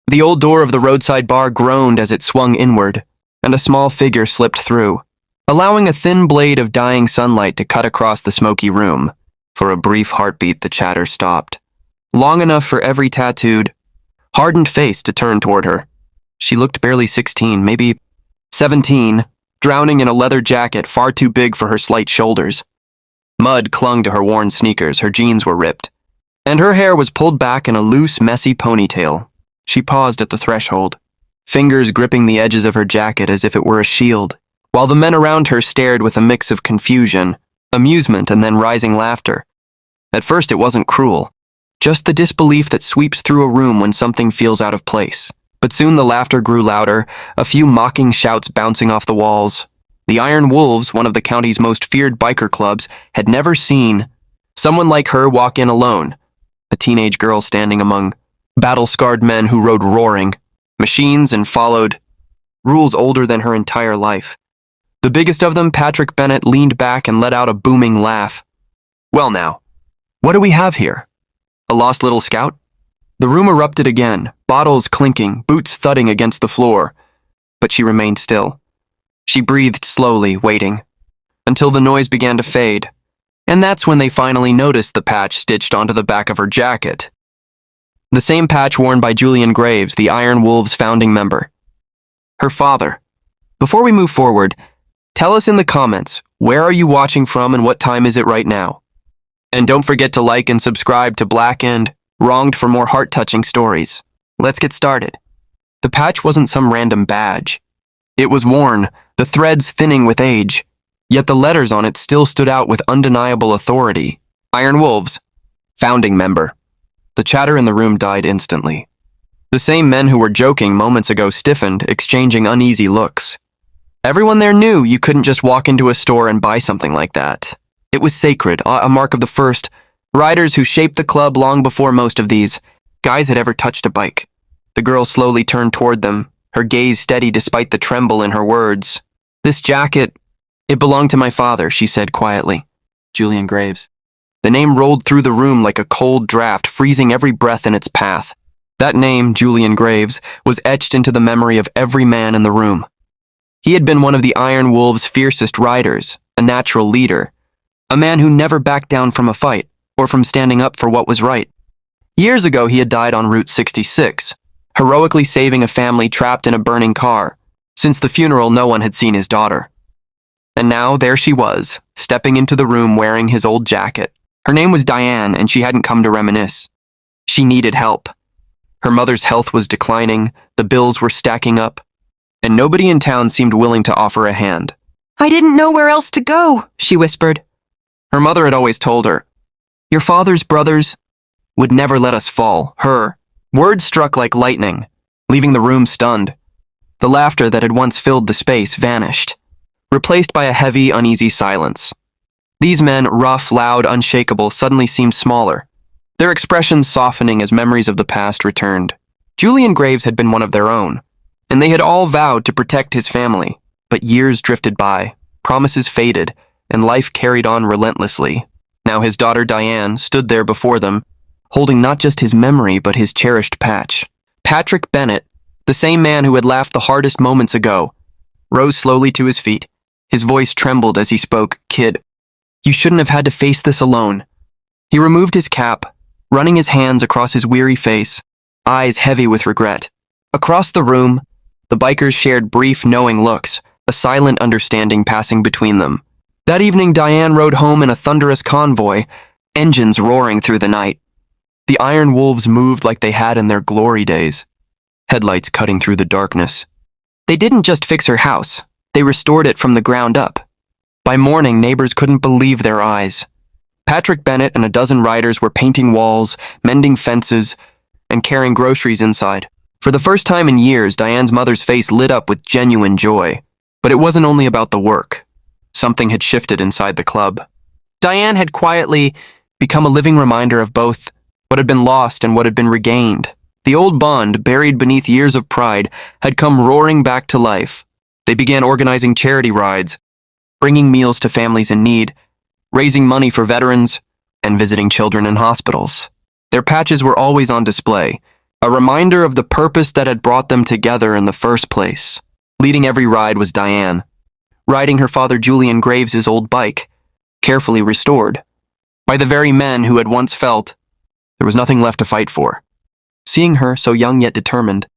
The old door of the roadside bar groaned as it swung inward, and a small figure slipped through, allowing a thin blade of dying sunlight to cut across the smoky room. For a brief heartbeat, the chatter stopped, long enough for every tattooed, hardened face to turn toward her. She looked barely 16, maybe 17, drowning in a leather jacket far too big for her slight shoulders. Mud clung to her worn sneakers, her jeans were ripped, and her hair was pulled back in a loose, messy ponytail. She paused at the threshold, fingers gripping the edges of her jacket as if it were a shield, while the men around her stared with a mix of confusion, amusement, and then rising laughter. At first it wasn't cruel, just the disbelief that sweeps through a room when something feels out of place. But soon the laughter grew louder, a few mocking shouts bouncing off the walls. The Iron Wolves, one of the county's most feared biker clubs, had never seen someone like her walk in alone, a teenage girl standing among battle-scarred men who rode roaring machines and followed rules older than her entire life. The biggest of them, Patrick Bennett, leaned back and let out a booming laugh. Well now, what do we have here? A lost little scout? The room erupted again, bottles clinking, boots thudding against the floor. But she remained still. She breathed slowly, waiting, until the noise began to fade. And that's when they finally noticed the patch stitched onto the back of her jacket. The same patch worn by Julian Graves, the Iron Wolves founding member. Her father. Before we move forward, tell us in the comments, where are you watching from and what time is it right now? And don't forget to like and subscribe to Black and Wronged for more heart-touching stories. Let's get started. The patch wasn't some random badge. It was worn, the threads thinning with age, yet the letters on it still stood out with undeniable authority. Iron Wolves, founding member. The chatter in the room died instantly. The same men who were joking moments ago stiffened, exchanging uneasy looks. Everyone there knew you couldn't just walk into a store and buy something like that. It was sacred, a mark of the first riders who shaped the club long before most of these guys had ever touched a bike. The girl slowly turned toward them, her gaze steady despite the tremble in her words. This jacket, it belonged to my father, she said quietly. Julian Graves. The name rolled through the room like a cold draft, freezing every breath in its path. That name, Julian Graves, was etched into the memory of every man in the room. He had been one of the Iron Wolves' fiercest riders, a natural leader, a man who never backed down from a fight, or from standing up for what was right. Years ago, he had died on Route 66, heroically saving a family trapped in a burning car. Since the funeral, no one had seen his daughter. And now, there she was, stepping into the room wearing his old jacket. Her name was Diane, and she hadn't come to reminisce. She needed help. Her mother's health was declining, the bills were stacking up, and nobody in town seemed willing to offer a hand. I didn't know where else to go, she whispered. Her mother had always told her, your father's brothers would never let us fall. Her words struck like lightning, leaving the room stunned. The laughter that had once filled the space vanished, replaced by a heavy, uneasy silence. These men, rough, loud, unshakable, suddenly seemed smaller, their expressions softening as memories of the past returned. Julian Graves had been one of their own, and they had all vowed to protect his family. But years drifted by, promises faded, and life carried on relentlessly. Now his daughter Diane stood there before them, holding not just his memory but his cherished patch. Patrick Bennett, the same man who had laughed the hardest moments ago, rose slowly to his feet. His voice trembled as he spoke. Kid, you shouldn't have had to face this alone. He removed his cap, running his hands across his weary face, eyes heavy with regret. Across the room, the bikers shared brief, knowing looks, a silent understanding passing between them. That evening, Diane rode home in a thunderous convoy, engines roaring through the night. The Iron Wolves moved like they had in their glory days, headlights cutting through the darkness. They didn't just fix her house, they restored it from the ground up. By morning, neighbors couldn't believe their eyes. Patrick Bennett and a dozen riders were painting walls, mending fences, and carrying groceries inside. For the first time in years, Diane's mother's face lit up with genuine joy. But it wasn't only about the work. Something had shifted inside the club. Diane had quietly become a living reminder of both what had been lost and what had been regained. The old bond, buried beneath years of pride, had come roaring back to life. They began organizing charity rides, bringing meals to families in need, raising money for veterans, and visiting children in hospitals. Their patches were always on display, a reminder of the purpose that had brought them together in the first place. Leading every ride was Diane, riding her father Julian Graves's old bike, carefully restored, by the very men who had once felt there was nothing left to fight for. Seeing her, so young yet determined,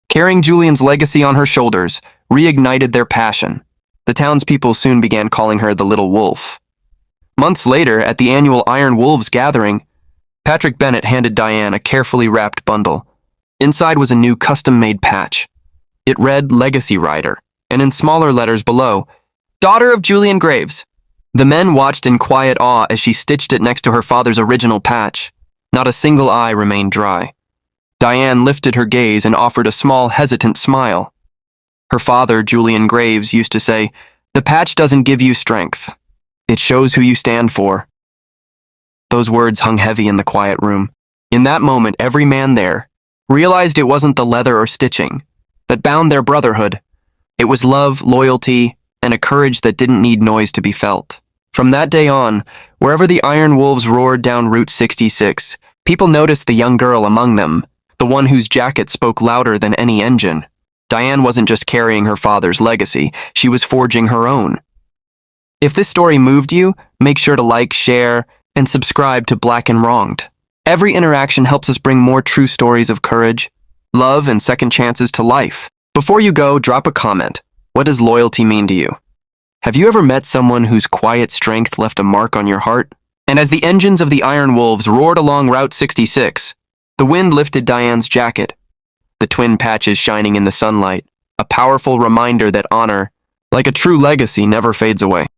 carrying Julian's legacy on her shoulders, reignited their passion. The townspeople soon began calling her the Little Wolf. Months later, at the annual Iron Wolves gathering, Patrick Bennett handed Diane a carefully wrapped bundle. Inside was a new custom-made patch. It read Legacy Rider, and in smaller letters below, Daughter of Julian Graves. The men watched in quiet awe as she stitched it next to her father's original patch. Not a single eye remained dry. Diane lifted her gaze and offered a small, hesitant smile. Her father, Julian Graves, used to say, "The patch doesn't give you strength. It shows who you stand for." Those words hung heavy in the quiet room. In that moment, every man there realized it wasn't the leather or stitching that bound their brotherhood. It was love, loyalty, and a courage that didn't need noise to be felt. From that day on, wherever the Iron Wolves roared down Route 66, people noticed the young girl among them, the one whose jacket spoke louder than any engine. Diane wasn't just carrying her father's legacy, she was forging her own. If this story moved you, make sure to like, share, and subscribe to Black and Wronged. Every interaction helps us bring more true stories of courage, love, and second chances to life. Before you go, drop a comment. What does loyalty mean to you? Have you ever met someone whose quiet strength left a mark on your heart? And as the engines of the Iron Wolves roared along Route 66, the wind lifted Diane's jacket, the twin patches shining in the sunlight, a powerful reminder that honor, like a true legacy, never fades away.